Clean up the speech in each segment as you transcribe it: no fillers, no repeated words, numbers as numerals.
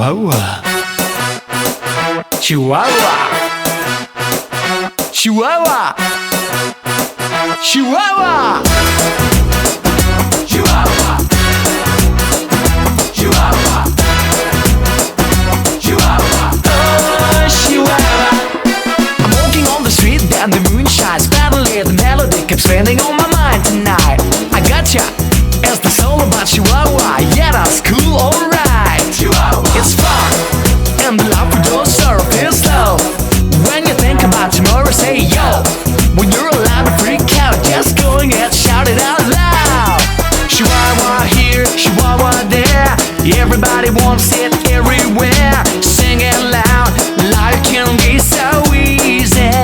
Chihuahua. Chihuahua. Chihuahua. Chihuahua. Chihuahua. Chihuahua. Chihuahua. Oh, Chihuahua. I'm walking on the street and the moon shines. Finally the melody keeps spinning on my mind tonight. I gotcha. It's the song about Chihuahua. Yeah, that's cool, alright. Chihuahua. It's fun and the love for those sort of feels slow. When you think about tomorrow, say yo. When you're allowed to freak out, just go and shout it out loud. Chihuahua here, Chihuahua there. Everybody wants it everywhere. Sing it loud, life can be so easy.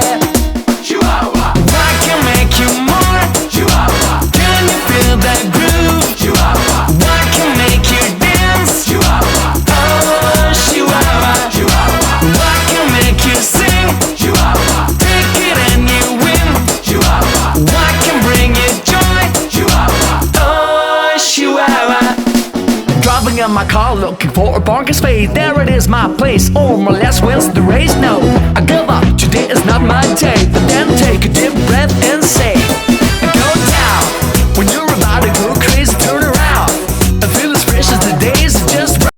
Chihuahua. I can make you more. Chihuahua. Can you feel that groove? Chihuahua. I can make you dance. Chihuahua. Oh, Chihuahua. Chihuahua. I can make you sing. Chihuahua. Take it and you win. Chihuahua. I can bring you joy. Chihuahua. Oh, Chihuahua. Driving in my car looking for a parking space. There it is, my place. Or more or less wins the race. No, I give up. Today is not my day. But then take a deep breath and say